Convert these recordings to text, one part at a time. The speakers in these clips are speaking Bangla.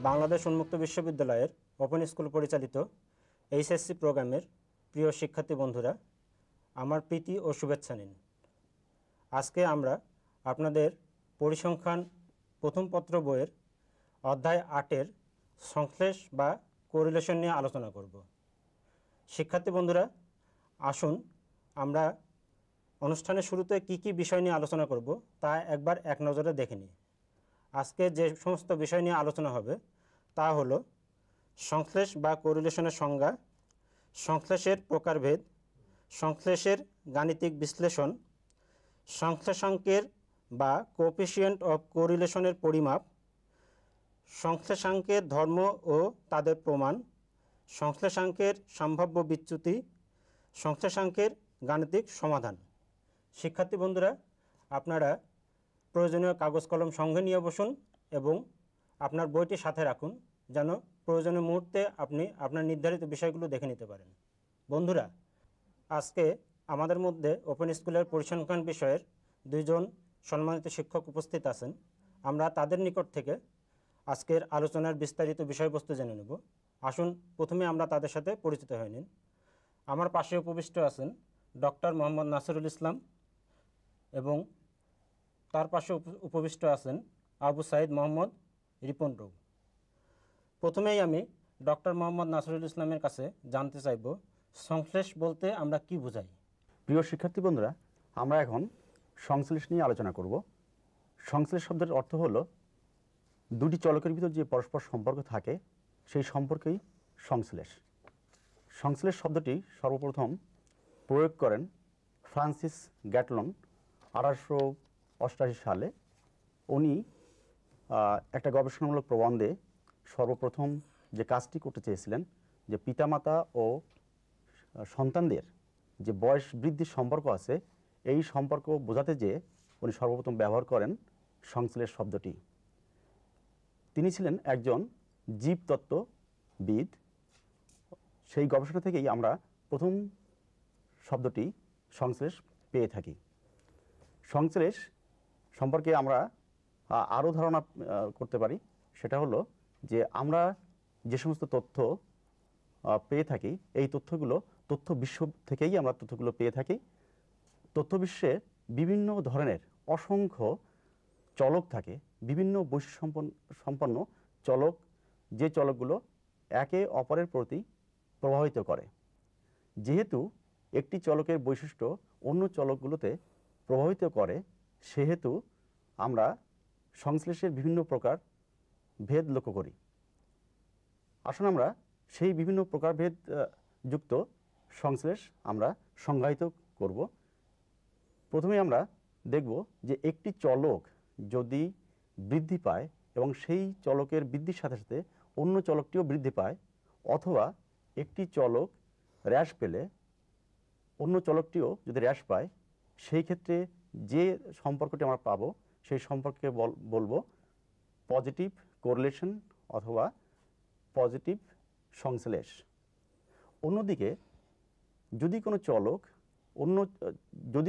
বাংলাদেশ উন্মুক্ত বিশ্ববিদ্যালয়ের ওপেন স্কুল পরিচালিত এইচএসসি প্রোগ্রামের প্রিয় শিক্ষার্থী বন্ধুরা, আমার প্রীতি ও শুভেচ্ছা নিন। আজকে আমরা আপনাদের পরিসংখ্যান প্রথম পত্র বইয়ের অধ্যায় 8-এর সংশ্লেষ বা কোরিলেশন নিয়ে আলোচনা করব। শিক্ষার্থী বন্ধুরা, আসুন আমরা অনুষ্ঠানের শুরুতে কি কি বিষয় নিয়ে আলোচনা করব তা একবার এক নজরে দেখে নিই। আজকে যে সমস্ত বিষয় নিয়ে আলোচনা হবে তা হলো সংশ্লেষ বা কোরিলেশনের সংজ্ঞা, সংশ্লেষের প্রকারভেদ, সংশ্লেষের গাণিতিক বিশ্লেষণ, সংশ্লেষাঙ্কের বা কোএফিসিয়েন্ট অফ কোরিলেশনের পরিমাপ, সংশ্লেষাঙ্কের ধর্ম ও তাদের প্রমাণ, সংশ্লেষাঙ্কের সম্ভাব্য বিচ্যুতি, সংশ্লেষাঙ্কের গাণিতিক সমাধান। শিক্ষার্থী বন্ধুরা, আপনারা প্রয়োজনীয় কাগজ কলম সঙ্গে নিয়ে বসুন এবং আপনার বইটি সাথে রাখুন, যেন প্রয়োজনীয় মুহূর্তে আপনি আপনার নির্ধারিত বিষয়গুলো দেখে নিতে পারেন। বন্ধুরা, আজকে আমাদের মধ্যে ওপেন স্কুলের পরিসংখ্যান বিষয়ের দুইজন সম্মানিত শিক্ষক উপস্থিত আছেন। আমরা তাদের নিকট থেকে আজকের আলোচনার বিস্তারিত বিষয়বস্তু জেনে নেব। আসুন প্রথমে আমরা তাদের সাথে পরিচিত হয়ে নিন। আমার পাশে উপবিষ্ট আছেন ডক্টর মোহাম্মদ নাসিরুল ইসলাম এবং তার পাশে উপবিষ্ট আছেন আবু সাইদ মোহাম্মদ রিপন রব। প্রথমেই আমি ডক্টর মোহাম্মদ নাসিরুল ইসলামের কাছে জানতে চাইব, সংশ্লেষ বলতে আমরা কি বোঝাই? প্রিয় শিক্ষার্থী বন্ধুরা, আমরা এখন সংশ্লেষ নিয়ে আলোচনা করব। সংশ্লেষ শব্দের অর্থ হলো দুটি চলকের ভিতর যে পরস্পর সম্পর্ক থাকে সেই সম্পর্কেই সংশ্লেষ। সংশ্লেষ শব্দটি সর্বপ্রথম প্রয়োগ করেন ফ্রান্সিস গ্যাটলন 1888 সালে। উনি একটা গবেষণামূলক প্রবন্ধে সর্বপ্রথম যে কাজটি করতে চেয়েছিলেন, যে পিতামাতা ও সন্তানদের যে বয়স বৃদ্ধির সম্পর্ক আছে, এই সম্পর্ক বোঝাতে যেয়ে উনি সর্বপ্রথম ব্যবহার করেন সংশ্লেষ শব্দটি। তিনি ছিলেন একজন জীবতত্ত্ববিদ। সেই গবেষণা থেকেই আমরা প্রথম শব্দটি সংশ্লেষ পেয়ে থাকি। সংশ্লেষ সম্পর্কে আমরা আরও ধারণা করতে পারি। সেটা হলো যে আমরা যে সমস্ত তথ্য পেয়ে থাকি, এই তথ্যগুলো তথ্য বিশ্ব থেকেই আমরা তথ্যগুলো পেয়ে থাকি। তথ্য বিশ্বে বিভিন্ন ধরনের অসংখ্য চলক থাকে, বিভিন্ন বৈশিষ্ট্য সম্পন্ন চলক, যে চলকগুলো একে অপরের প্রতি প্রভাবিত করে। যেহেতু একটি চলকের বৈশিষ্ট্য অন্য চলকগুলোতে প্রভাবিত করে, সেহেতু আমরা সংশ্লেষের বিভিন্ন প্রকার ভেদ লক্ষ্য করি। আসুন আমরা সেই বিভিন্ন প্রকারভেদ যুক্ত সংশ্লেষ আমরা সংজ্ঞায়িত করব। প্রথমে আমরা দেখব যে একটি চলক যদি বৃদ্ধি পায় এবং সেই চলকের বৃদ্ধির সাথে সাথে অন্য চলকটিও বৃদ্ধি পায়, অথবা একটি চলক হ্রাস পেলে অন্য চলকটিও যদি হ্রাস পায়, সেই ক্ষেত্রে যে সম্পর্কটি আমরা পাবো সেই সম্পর্কে বলবো পজিটিভ কোরিলেশন অথবা পজিটিভ সংশ্লেষ। অন্যদিকে যদি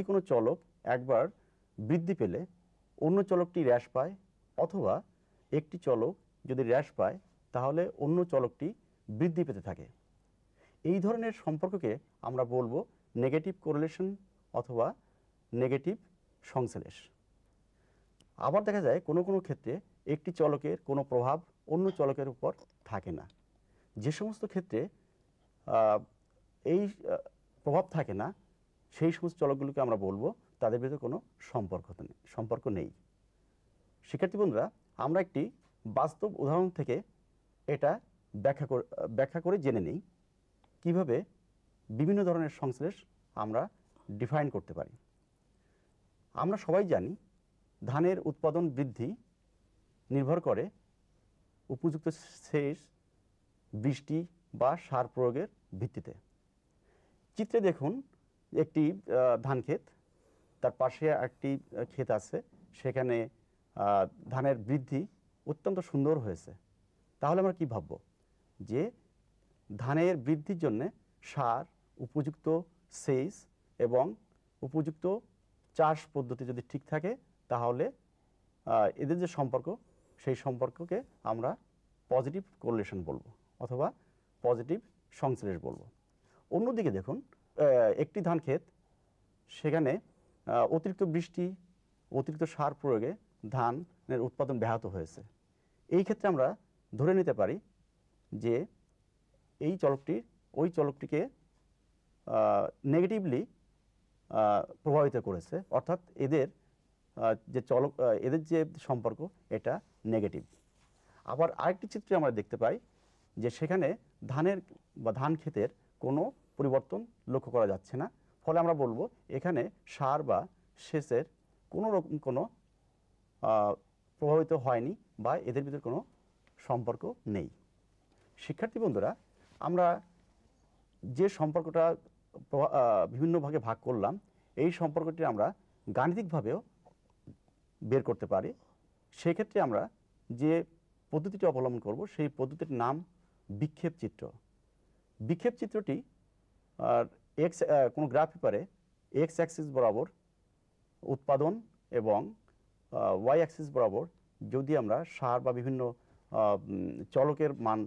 কোনো চলক একবার বৃদ্ধি পেলে অন্য চলকটি হ্রাস পায়, অথবা একটি চলক যদি হ্রাস পায় তাহলে অন্য চলকটি বৃদ্ধি পেতে থাকে, এই ধরনের সম্পর্ককে আমরা বলবো নেগেটিভ কোরিলেশন অথবা নেগেটিভ সংশ্লেষ। আবার দেখা যায় কোনো কোনো ক্ষেত্রে একটি চলকের কোনো প্রভাব অন্য চলকের উপর থাকে না। যে সমস্ত ক্ষেত্রে এই প্রভাব থাকে না, সেই সমস্ত চলকগুলোকে আমরা বলবো তাদের ভিতরে কোনো সম্পর্ক নেই। শিক্ষার্থী বন্ধুরা, আমরা একটি বাস্তব উদাহরণ থেকে এটা ব্যাখ্যা করে জেনে নিই কিভাবে বিভিন্ন ধরনের সংশ্লেষ আমরা ডিফাইন করতে পারি। আমরা সবাই জানি ধানের উৎপাদন বৃদ্ধি নির্ভর করে উপযুক্ত সেচ, বৃষ্টি বা সার প্রয়োগের ভিত্তিতে। চিত্রে দেখুন একটি ধান ক্ষেত, তার পাশে একটি ক্ষেত আছে, সেখানে ধানের বৃদ্ধি অত্যন্ত সুন্দর হয়েছে। তাহলে আমরা কি ভাবব? যে ধানের বৃদ্ধির জন্য সার, উপযুক্ত সেচ এবং উপযুক্ত চাষ পদ্ধতি যদি ঠিক থাকে, তাহলে এদের যে সম্পর্ক, সেই সম্পর্ককে আমরা পজিটিভ কোরিলেশন বলবো অথবা পজিটিভ সংশ্লেষ বলবো। অন্যদিকে দেখুন একটি ধান ক্ষেত, সেখানে অতিরিক্ত বৃষ্টি, অতিরিক্ত সার প্রয়োগে ধানের উৎপাদন ব্যাহত হয়েছে। এই ক্ষেত্রে আমরা ধরে নিতে পারি যে এই চলকটি ওই চলকটিকে নেগেটিভলি প্রভাবিত করেছে, অর্থাৎ এদের এদের যে সম্পর্ক এটা নেগেটিভ। আবার আরেকটি চিত্রে আমরা দেখতে পাই যে সেখানে ধানের বা ধান ক্ষেতের কোনো পরিবর্তন লক্ষ্য করা যাচ্ছে না, ফলে আমরা বলবো এখানে সার বা সেচের কোনো রকম কোনো প্রভাবিত হয়নি বা এদের ভিতরে কোনো সম্পর্ক নেই। শিক্ষার্থী বন্ধুরা, আমরা যে সম্পর্কটা বিভিন্ন ভাগে ভাগ করলাম, এই সম্পর্কটি আমরা গাণিতিকভাবেও বের করতে পারি। সেক্ষেত্রে আমরা যে পদ্ধতিটি অবলম্বন করব সেই পদ্ধতির নাম বিক্ষেপ চিত্র। বিক্ষেপ চিত্রটি কোনো গ্রাফ পেপারে এক্স অ্যাক্সিস বরাবর উৎপাদন এবং ওয়াই অ্যাক্সিস বরাবর যদি আমরা সার বা বিভিন্ন চলকের মান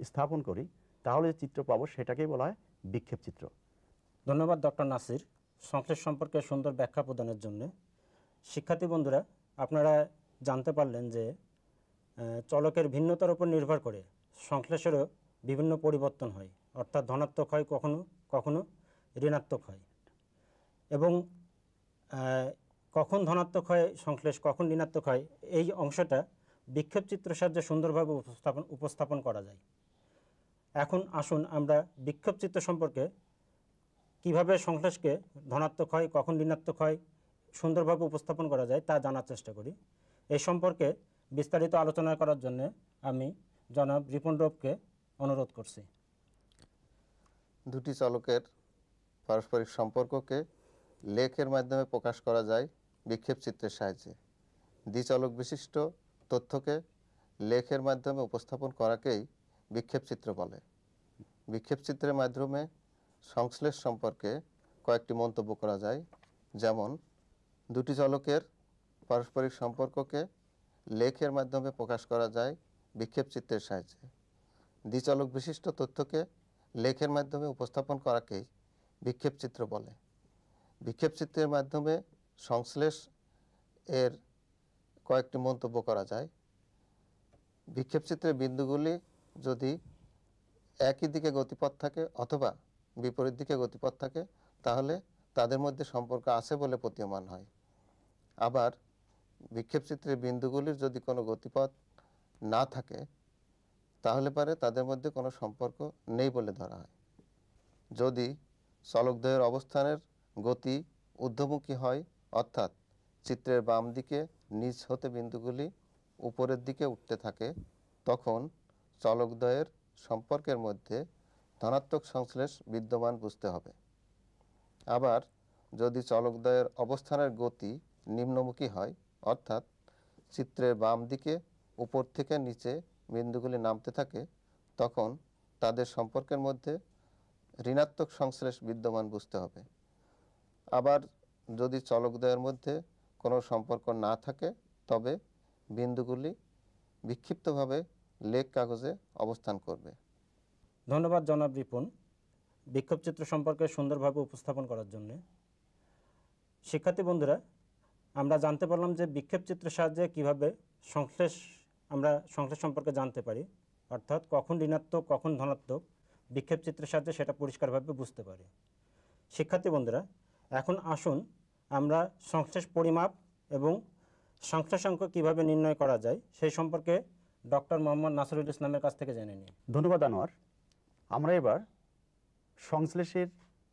স্থাপন করি তাহলে যে চিত্র পাবো সেটাকেই বলা হয় বিক্ষেপ চিত্র। ধন্যবাদ ডক্টর নাসির সংশ্লেষ সম্পর্কে সুন্দর ব্যাখ্যা প্রদানের জন্য। শিক্ষার্থী বন্ধুরা, আপনারা জানতে পারলেন যে চলকের ভিন্নতার উপর নির্ভর করে সংশ্লেষেরও বিভিন্ন পরিবর্তন হয়, অর্থাৎ ধনাত্মক হয়, কখনো কখনো ঋণাত্মক হয়, এবং কখন ধনাত্মক হয় সংশ্লেষ, কখন ঋণাত্মক হয়, এই অংশটা বিক্ষেপ চিত্রের সাহায্যে সুন্দরভাবে উপস্থাপন করা যায়। এখন আসুন আমরা বিক্ষেপ চিত্র সম্পর্কে কিভাবে সংশ্লেষকে ধনাত্মক হয়, কখন ঋণাত্মক হয়, সুন্দরভাবে উপস্থাপন করা যায় তা জানার চেষ্টা করি। এই সম্পর্কে বিস্তারিত আলোচনা করার জন্য আমি জনাব রিপন রবকে অনুরোধ করছি। দুটি চলকের পারস্পরিক সম্পর্ককে লেখের মাধ্যমে প্রকাশ করা যায় বিক্ষেপ চিত্রের সাহায্যে। দ্বিচলক বিশিষ্ট তথ্যকে লেখের মাধ্যমে উপস্থাপন করাকেই বিক্ষেপ চিত্র বলে। বিক্ষেপ চিত্রের মাধ্যমে সংশ্লেষ সম্পর্কে কয়েকটি মন্তব্য করা যায়, যেমন দুটি চলকের পারস্পরিক সম্পর্ককে লেখের মাধ্যমে প্রকাশ করা যায় বিক্ষেপ চিত্রের সাহায্যে। দ্বিচলক বিশিষ্ট তথ্যকে লেখের মাধ্যমে উপস্থাপন করাকেই বিক্ষেপ চিত্র বলে। বিক্ষেপ চিত্রের মাধ্যমে সংশ্লেষ এর কয়েকটি মন্তব্য করা যায়। বিক্ষেপ চিত্রের বিন্দুগুলি যদি একই দিকে গতিপথ থাকে অথবা বিপরীত দিকে গতিপথ থাকে তাহলে তাদের মধ্যে সম্পর্ক আছে বলে প্রতীয়মান হয়। আবার বিক্ষেপ চিত্রের বিন্দুগুলির যদি কোনো গতিপথ না থাকে তাহলে পারে তাদের মধ্যে কোনো সম্পর্ক নেই বলে ধরা হয়। যদি চলকদ্বয়ের অবস্থানের গতি ঊর্ধ্বমুখী হয়, অর্থাৎ চিত্রের বাম দিকে নিচ হতে বিন্দুগুলি উপরের দিকে উঠতে থাকে, তখন চলকদ্বয়ের সম্পর্কের মধ্যে ধনাত্মক সংশ্লেষ বিদ্যমান বুঝতে হবে। আবার যদি চলকদ্বয়ের অবস্থানের গতি নিম্নমুখী হয়, অর্থাৎ চিত্রের বাম দিকে উপর থেকে নিচে বিন্দুগুলি নামতে থাকে, তখন তাদের সম্পর্কের মধ্যে ঋণাত্মক সংশ্লেষ বিদ্যমান বুঝতে হবে। আবার যদি চলকদ্বয়ের মধ্যে কোনো সম্পর্ক না থাকে তবে বিন্দুগুলি বিক্ষিপ্তভাবে লেখ কাগজে অবস্থান করবে। ধন্যবাদ জনাব রিপন বিক্ষেপ চিত্র সম্পর্কে সুন্দরভাবে উপস্থাপন করার জন্য। শিক্ষার্থী বন্ধুরা, আমরা জানতে পারলাম যে বিক্ষেপ চিত্রের সাহায্যে কীভাবে আমরা সংশ্লেষ সম্পর্কে জানতে পারি, অর্থাৎ কখন ঋণাত্মক কখন ধনাত্মক বিক্ষেপ চিত্রের সাহায্যে সেটা পরিষ্কারভাবে বুঝতে পারি। শিক্ষার্থী বন্ধুরা, এখন আসুন আমরা সংশ্লেষ পরিমাপ এবং সংশ্লেষাঙ্ক কীভাবে নির্ণয় করা যায় সেই সম্পর্কে ডক্টর মোহাম্মদ নাসিরুল ইসলামের কাছ থেকে জেনে নিই। ধন্যবাদ আনোয়ার। আমরা এবার সংশ্লেষের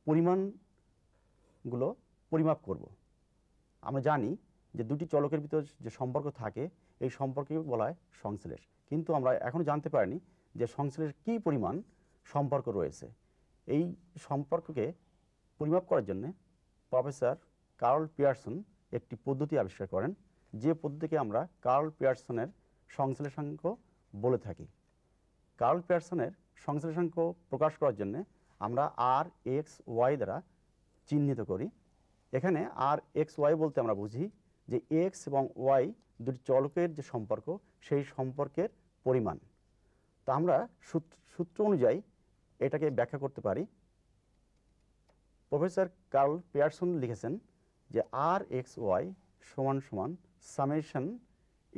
পরিমাণগুলো পরিমাপ করব। আমরা জানি যে দুটি চলকের ভিতর যে সম্পর্ক থাকে এই সম্পর্কে বলা হয় সংশ্লেষ, কিন্তু আমরা এখনও জানতে পারিনি যে সংশ্লেষের কী পরিমাণ সম্পর্ক রয়েছে। এই সম্পর্ককে পরিমাপ করার জন্য প্রফেসর কার্ল পিয়ারসন একটি পদ্ধতি আবিষ্কার করেন, যে পদ্ধতিকে আমরা কার্ল পিয়ারসনের সংশ্লেষাঙ্ক বলে থাকি। কার্ল পিয়ারসনের সংশ্লেষাঙ্ক প্রকাশ করার জন্য আমরা আর এক্স ওয়াই দ্বারা চিহ্নিত করি। এখানে আর এক্স ওয়াই বলতে আমরা বুঝি যে এক্স এবং ওয়াই দুটি চলকের যে সম্পর্ক সেই সম্পর্কের পরিমাণ, আমরা সূত্র অনুযায়ী এটাকে ব্যাখ্যা করতে পারি। প্রফেসর কার্ল পিয়ারসন লিখেছেন যে আর এক্স ওয়াই সমান সমান summation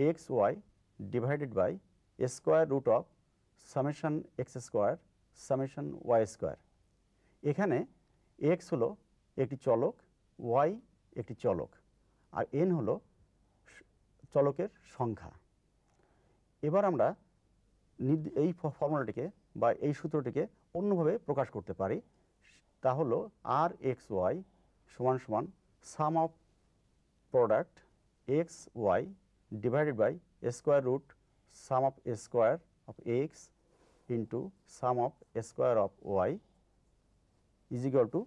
X Y divided by square root of summation X square summation Y square. এখানে এক্স হলো একটি চলক, ওয়াই একটি চলক, আর এন হলো চলকের সংখ্যা। এবার আমরা এই ফর্মুলাটিকে বা এই সূত্রটিকে অন্যভাবে প্রকাশ করতে পারি। তা হলো আর এক্স ওয়াই সমান সমান sum of product x Y divided by square root sum of square of x into sum of square of y is equal to,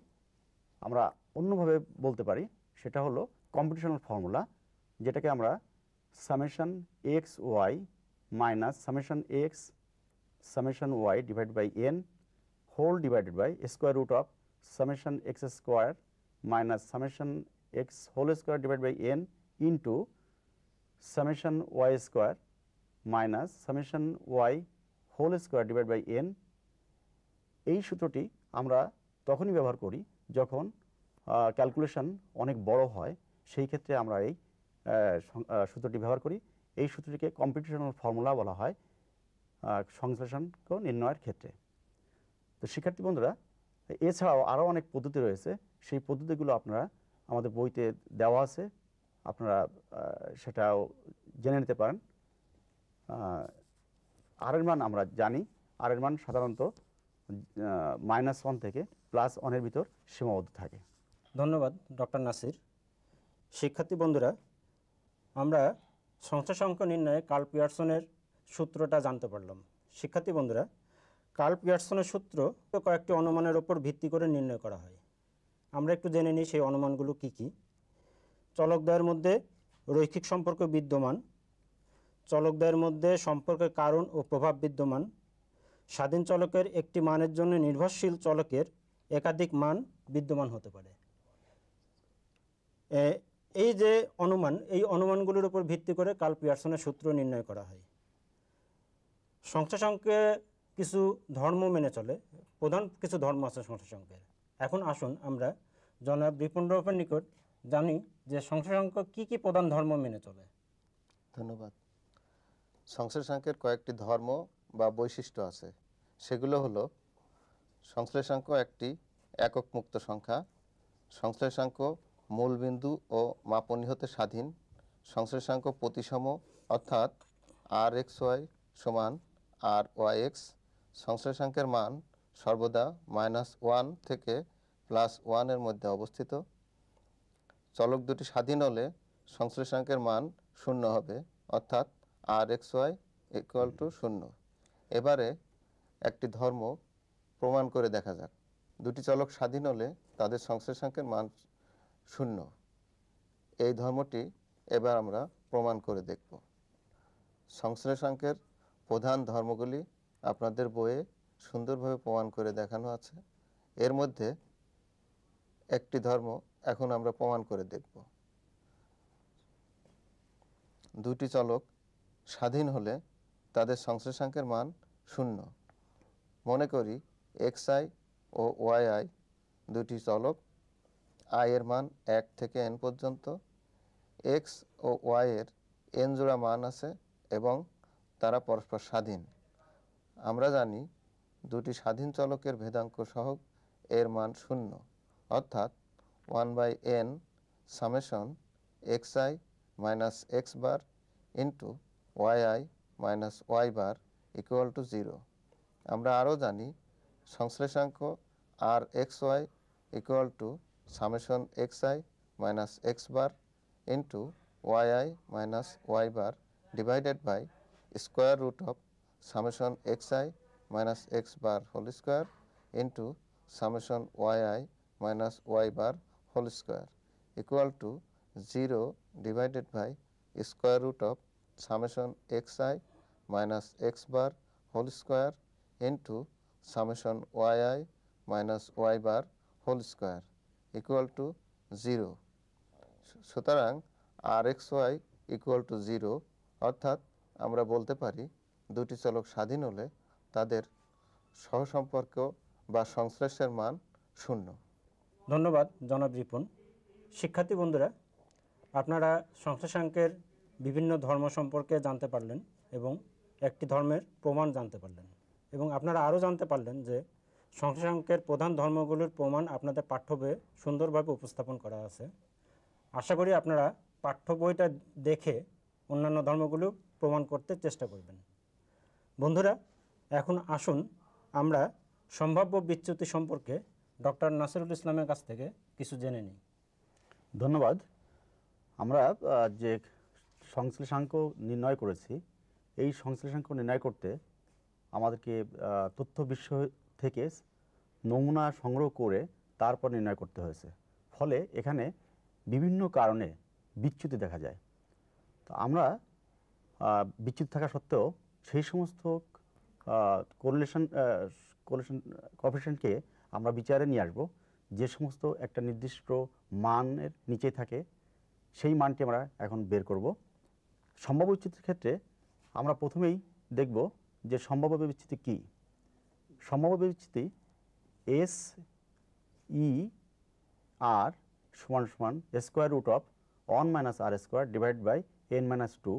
আমরা অন্যভাবে বলতে পারি সেটা হলো কম্পিটিশনাল ফর্মুলা, যেটাকে আমরা summation X Y minus summation X summation Y divide by N whole divided by square root of summation X square minus summation X whole square divide by N into summation Y square minus summation Y whole square divide by N. এই সূত্রটি আমরা তখনই ব্যবহার করি যখন ক্যালকুলেশন অনেক বড় হয়, সেই ক্ষেত্রে আমরা এই সূত্রটি ব্যবহার করি। এই সূত্রটিকে কম্পিটিশনাল ফর্মুলা বলা হয় সংশ্লেষণ নির্ণয়ের ক্ষেত্রে। তো শিক্ষার্থী বন্ধুরা, এছাড়াও আরও অনেক পদ্ধতি রয়েছে, সেই পদ্ধতিগুলো আপনারা আমাদের বইতে দেওয়া আছে, আপনারা সেটাও জেনে নিতে পারেন। আর এর মান আমরা জানি, আর এর মান সাধারণত -1 থেকে +1 ভিতর সীমাবদ্ধ থাকে। ধন্যবাদ ডক্টর নাসির। শিক্ষার্থী বন্ধুরা, আমরা সংশ্লেষাঙ্ক নির্ণয়ে কার্ল পিয়ারসনের সূত্রটা জানতে পারলাম। শিক্ষার্থী বন্ধুরা, কার্ল পিয়ারসনের সূত্র কয়েকটি অনুমানের উপর ভিত্তি করে নির্ণয় করা হয়। আমরা একটু জেনে নিই সেই অনুমানগুলো কি কি। চলকদ্বয়ের মধ্যে রৈখিক সম্পর্ক বিদ্যমান, চলকদ্বয়ের মধ্যে সম্পর্কের কারণ ও প্রভাব বিদ্যমান, স্বাধীন চলকের একটি মানের জন্য নির্ভরশীল চলকের একাধিক মান বিদ্যমান হতে পারে। এই যে অনুমান, এই অনুমানগুলোর উপর ভিত্তি করে কার্ল পিয়ারসনের সূত্র নির্ণয় করা হয়। সংশ্লেষাঙ্কে কিছু ধর্ম মেনে চলে, প্রধান কিছু ধর্ম আছে সংশ্লেষাঙ্কের। এখন আসুন আমরা জনাব রিপুনরাওয়ের নিকট জানি যে সংশ্লেষাঙ্ক কি কি প্রধান ধর্ম মেনে চলে। ধন্যবাদ। সংশ্লেষাঙ্কের কয়েকটি ধর্ম বা বৈশিষ্ট্য আছে। সেগুলো হলো: সংশ্লেষাঙ্ক একটি একক মুক্ত সংখ্যা, সংশ্লেষাঙ্ক মূলবিন্দু ও মাপনী হতে স্বাধীন, সংশ্লেষাঙ্ক প্রতিসম অর্থাৎ আর এক্স ওয়াই সমান আর ওয়াই এক্স, সংশ্লেষাঙ্কের মান সর্বদা -1 থেকে +1 এর মধ্যে অবস্থিত। চলক দুটি স্বাধীন হলে সংশ্লেষাঙ্কের মান 0 হবে, অর্থাৎ আর এক্স ওয়াই ইকুয়াল টু 0। এবারে একটি ধর্ম প্রমাণ করে দেখা যাক। দুটি চলক স্বাধীন হলে তাদের সংশ্লেষাঙ্কের মান 0। এই ধর্মটি এবার আমরা প্রমাণ করে দেখব। সংশ্লেষাঙ্কের প্রধান ধর্মগুলি আপনাদের বইয়ে সুন্দরভাবে প্রমাণ করে দেখানো আছে। এর মধ্যে একটি ধর্ম এখন আমরা প্রমাণ করে দেখব। দুটি চলক স্বাধীন হলে তাদের সংশ্লেষাঙ্কের মান 0। মনে করি xi ও yi দুটি চলক, i এর মান 1 থেকে n পর্যন্ত। x ও y এর n জোড়া মান আছে এবং তারা পরস্পর স্বাধীন। আমরা জানি দুটি স্বাধীন চলকের ভেদাঙ্ক সহগ এর মান 0, অর্থাৎ 1/n summation xi minus x bar into yi minus y bar equal to 0। আমরা আরও জানি সংশ্লেষাঙ্ক r x Y equal to summation xi minus x bar into yi minus y bar divided by square root of summation xi minus x bar whole square into summation yi minus y bar whole square equal to 0 divided by square root of summation xi minus x bar whole square into summation yi minus y bar whole square equal to 0। সুতরাং আর এক্স ওয়াই ইকুয়াল টু 0, অর্থাৎ আমরা বলতে পারি দুটি চলক স্বাধীন হলে তাদের সহসম্পর্ক বা সংশ্লেষের মান 0। ধন্যবাদ জনাব রিপন। শিক্ষার্থী বন্ধুরা, আপনারা সংশ্লেষাঙ্কের বিভিন্ন ধর্ম সম্পর্কে জানতে পারলেন এবং একটি ধর্মের প্রমাণ জানতে পারলেন, এবং আপনারা আরও জানতে পারলেন যে সংশ্লেষাঙ্কের প্রধান ধর্মগুলোর প্রমাণ আপনাদের পাঠ্য বইয়ে সুন্দরভাবে উপস্থাপন করা আছে। আশা করি আপনারা পাঠ্য বইটা দেখে অন্যান্য ধর্মগুলো প্রমাণ করতে চেষ্টা করবেন। বন্ধুরা, এখন আসুন আমরা সম্ভাব্য বিচ্যুতি সম্পর্কে ডক্টর নাসিরুল ইসলামের কাছ থেকে কিছু জেনে নিই। ধন্যবাদ। আমরা যে সংশ্লেষাঙ্ক নির্ণয় করেছি, এই সংশ্লেষাঙ্ক নির্ণয় করতে আমাদেরকে তথ্য বিশ্ব থেকে নমুনা সংগ্রহ করে তারপর নির্ণয় করতে হয়েছে। ফলে এখানে বিভিন্ন কারণে বিচ্যুতি দেখা যায়। তো আমরা বিচ্যুতি থাকা সত্ত্বেও সেই সমস্ত কোরিলেশন কোএফিসিয়েন্টকে আমরা বিচারে নিয়ে আসব যে সমস্ত একটা নির্দিষ্ট মানের নিচে থাকে, সেই মানটি আমরা এখন বের করব। সম্ভাব্য বিচ্যুতির ক্ষেত্রে আমরা প্রথমেই দেখব যে সম্ভাব্য বিচ্যুতি কী। সম্ভাব্য বিচ্যুতি এস ই আর সমান সমান square root of 1 minus R square divide by n minus 2,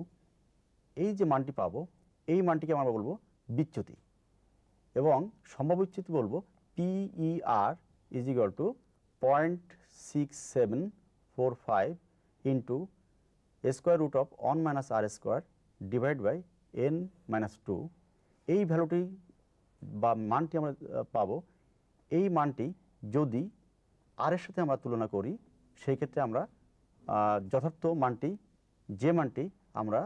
এই যে মানটি পাবো এই মানটিকে আমরা বলবো বিচ্যুতি, এবং সম্ভাব্য বিচ্যুতি বলবো PER is equal to 0.6745 into square root of 1 minus R square divide by n minus 2। এই ভ্যালুটি বা মানটি আমরা পাবো। এই মানটি যদি আর এর সাথে আমরা তুলনা করি, সেই ক্ষেত্রে আমরা যথার্থ মানটি, যে মানটি আমরা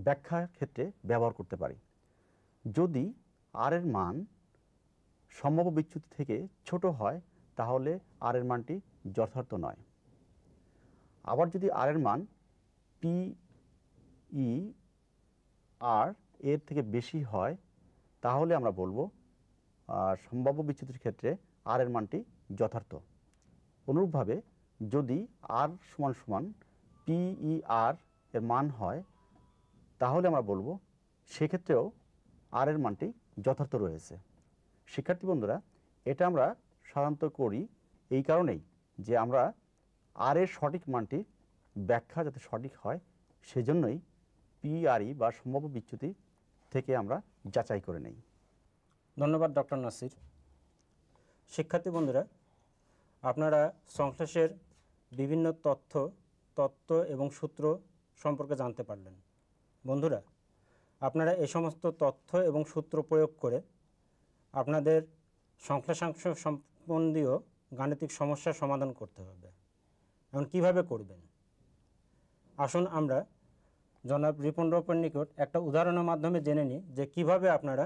ব্যাখ্যার ক্ষেত্রে ব্যবহার করতে পারি। যদি আর এর মান সম্ভাব্য বিচ্যুতি থেকে ছোট হয়, তাহলে আর এর মানটি যথার্থ নয়। আবার যদি আর এর মান PER এর থেকে বেশি হয়, তাহলে আমরা বলবো সম্ভাব্য বিচ্যুতির ক্ষেত্রে আর এর মানটি যথার্থ। অনুরূপভাবে যদি আর সমান সমান PER এর মান হয়, তাহলে আমরা বলবো সেক্ষেত্রেও আর এর মানটি যথার্থ রয়েছে। শিক্ষার্থী বন্ধুরা, এটা আমরা সাধারণত করি এই কারণেই যে আমরা আর এর সঠিক মানটি ব্যাখ্যা যাতে সঠিক হয়, সেজন্যই PRE বা সম্ভাব্য বিচ্যুতি থেকে আমরা যাচাই করে নেই। ধন্যবাদ ডক্টর নাসির। শিক্ষার্থী বন্ধুরা, আপনারা সংশ্লেষের বিভিন্ন তত্ত্ব এবং সূত্র সম্পর্কে জানতে পারলেন। বন্ধুরা, আপনারা এই সমস্ত তথ্য এবং সূত্র প্রয়োগ করে আপনাদের সংশ্লেষাংশ সম্বন্ধীয় গাণিতিক সমস্যার সমাধান করতে হবে। এখন কিভাবে করবেন, আসুন আমরা জনাব রিপন রূপের নিকট একটা উদাহরণের মাধ্যমে জেনে নিই যে কিভাবে আপনারা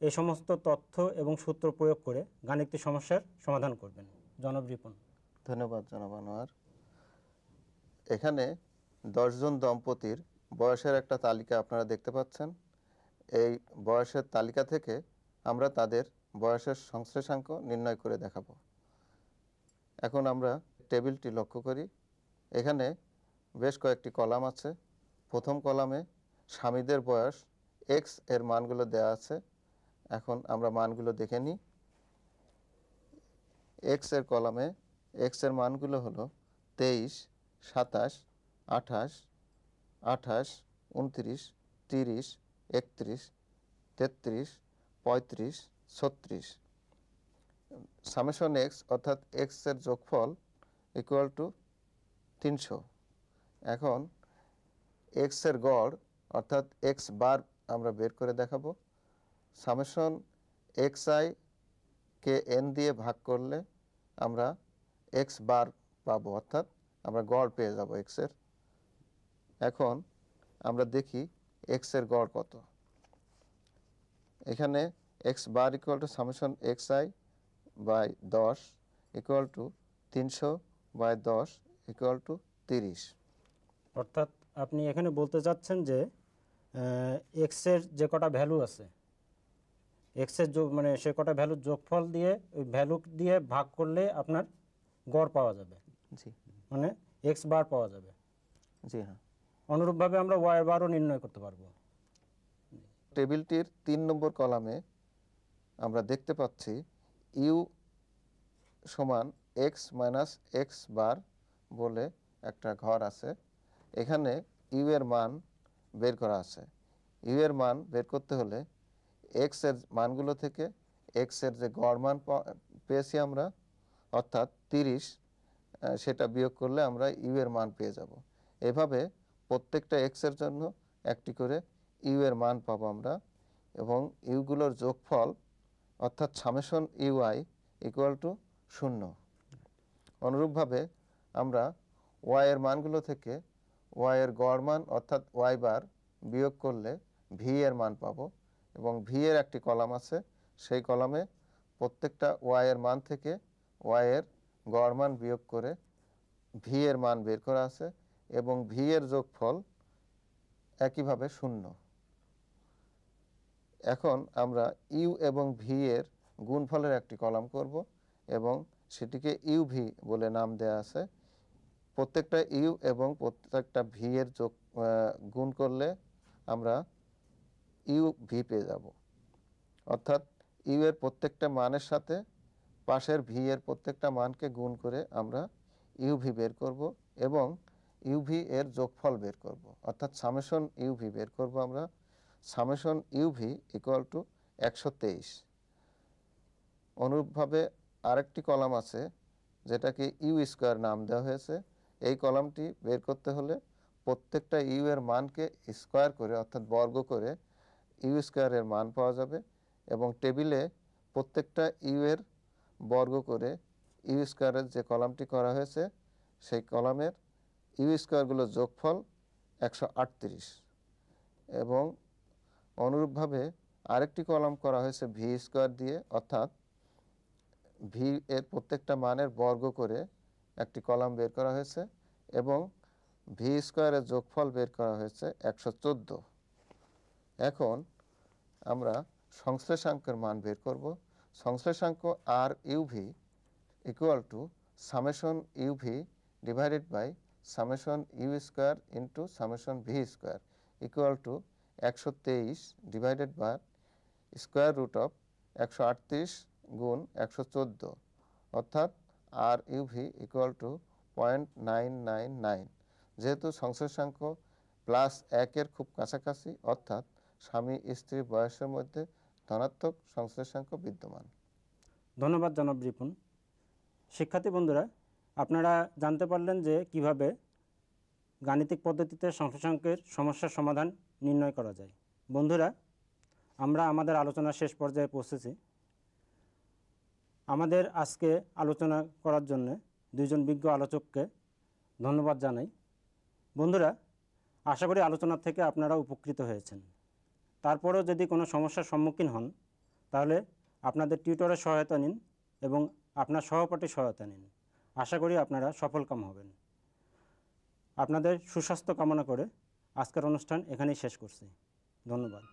এই সমস্ত তথ্য এবং সূত্র প্রয়োগ করে গাণিতিক সমস্যার সমাধান করবেন। জনাব রিপন। ধন্যবাদ জনাব আনোয়ার। এখানে 10 জন দম্পতির বয়সের একটা তালিকা আপনারা দেখতে পাচ্ছেন। এই বয়সের তালিকা থেকে আমরা তাদের বয়সের সংশ্লেষাঙ্ক নির্ণয় করে দেখাবো। এখন আমরা টেবিলটি লক্ষ্য করি। এখানে বেশ কয়েকটি কলাম আছে। প্রথম কলামে স্বামীদের বয়স x এর মানগুলো দেওয়া আছে। এখন আমরা মানগুলো দেখে নিই। x এর কলামে x এর মানগুলো হলো 23, 27, 28, 28, 29, 30, 31, 33, 35, 36। সামেশন x অর্থাৎ x এর যোগফল ইকুয়াল টু 300। এখন x এর গড় অর্থাৎ x বার আমরা বের করে দেখাবো। সামেশন xi কে n দিয়ে ভাগ করলে আমরা x বার পাবো, অর্থাৎ আমরা গড় পেয়ে যাব x এর। এখন আমরা দেখি x এর গড় কত। এখানে x bar equal to summation xi by 10 equal to 300 by 10 equal to 30। অর্থাৎ আপনি এখানে বলতে চাচ্ছেন যে এক্সের যে কটা ভ্যালু আছে, এক্সের মানে সে কটা ভ্যালুর যোগফল দিয়ে ওই ভ্যালু দিয়ে ভাগ করলে আপনার গড় পাওয়া যাবে। জি, মানে এক্স বার পাওয়া যাবে। জি হ্যাঁ। অনুরূপভাবে আমরা ওয়াই বারও নির্ণয় করতে পারবো। টেবিলটির 3 নম্বর কলামে আমরা দেখতে পাচ্ছি ইউ সমান এক্স মাইনাস এক্স বার বলে একটা ঘর আছে। এখানে ইউ এর মান বের করা আছে। ইউ এর মান বের করতে হলে এক্স এর মানগুলো থেকে এক্স এর যে গড় মান পেয়েছি আমরা অর্থাৎ 30, সেটা বিয়োগ করলে আমরা ইউ এর মান পেয়ে যাব। এভাবে প্রত্যেকটা এক্স এর জন্য একটি করে ইউ এর মান পাবো আমরা, এবং ইউগুলোর যোগফল অর্থাৎ সামেশন ইউআই ইকুয়াল টু 0। অনুরূপভাবে আমরা ওয়াই এর মানগুলো থেকে ওয়াই এর গড় মান অর্থাৎ ওয়াই বার বিয়োগ করলে ভি এর মান পাবো, এবং ভি এর একটি কলাম আছে, সেই কলামে প্রত্যেকটা ওয়াই এর মান থেকে ওয়াই এর গড় মান বিয়োগ করে ভি এর মান বের করা আছে, এবং ভি এর যোগফল একইভাবে 0। এখন আমরা ইউ এবং ভি এর গুণফলের একটি কলাম করব এবং সেটিকে ইউ ভি বলে নাম দেয়া আছে। প্রত্যেকটা ইউ এবং প্রত্যেকটা ভি এর গুণ করলে আমরা ইউ ভি পেয়ে যাব। অর্থাৎ ইউ এর প্রত্যেকটা মানের সাথে পাশের ভি এর প্রত্যেকটা মানকে গুণ করে আমরা ইউ ভি বের করব এবং ইউ ভি এর যোগফল বের করব, অর্থাৎ সামেশন ইউ ভি বের করব আমরা। Summation u v equal to 123। অনুরূপভাবে আরেকটি কলাম আছে যেটাকে ইউ স্কোয়ার নাম দেওয়া হয়েছে। এই কলামটি বের করতে হলে প্রত্যেকটা ইউ এর মানকে স্কোয়ার করে অর্থাৎ বর্গ করে ইউ স্কোয়ারের মান পাওয়া যাবে, এবং টেবিলে প্রত্যেকটা ইউ এর বর্গ করে ইউ স্কোয়ারের যে কলামটি করা হয়েছে সেই কলামের ইউ স্কোয়ারগুলোর যোগফল 138। এবং অনুরূপভাবে আরেকটি কলাম করা হয়েছে ভি স্কোয়ার দিয়ে, অর্থাৎ ভি এর প্রত্যেকটা মানের বর্গ করে একটি কলাম বের করা হয়েছে, এবং ভি স্কোয়ারের যোগফল বের করা হয়েছে 114। এখন আমরা সংশ্লেষাঙ্কের মান বের করব। সংশ্লেষাঙ্ক r u v equal to summation u v divided by summation u square into summation v square equal to 123 divided by square root of 138 গুণ 114, অর্থাৎ r u v equal to 0.999। যেহেতু সংশ্লেষাঙ্ক প্লাস 1-এর খুব কাছাকাছি, অর্থাৎ স্বামী স্ত্রী বয়সের মধ্যে ধনাত্মক সংশ্লেষাঙ্ক বিদ্যমান। ধন্যবাদ জনাব রিপন। শিক্ষার্থী বন্ধুরা, আপনারা জানতে পারলেন যে কিভাবে গাণিতিক পদ্ধতিতে সংশ্লেষাঙ্কের সমস্যার সমাধান নির্ণয় করা যায়। বন্ধুরা, আমরা আমাদের আলোচনার শেষ পর্যায়ে পৌঁছেছি। আমাদের আজকে আলোচনা করার জন্য দুইজন বিজ্ঞ আলোচককে ধন্যবাদ জানাই। বন্ধুরা, আশা করি আলোচনা থেকে আপনারা উপকৃত হয়েছেন। তারপরেও যদি কোনো সমস্যার সম্মুখীন হন তাহলে আপনাদের টিউটরের সহায়তা নিন এবং আপনার সহপাঠীর সহায়তা নিন। আশা করি আপনারা সফলকাম হবেন। আপনাদের সুস্বাস্থ্য কামনা করে আজকের অনুষ্ঠান এখানেই শেষ করছি। ধন্যবাদ।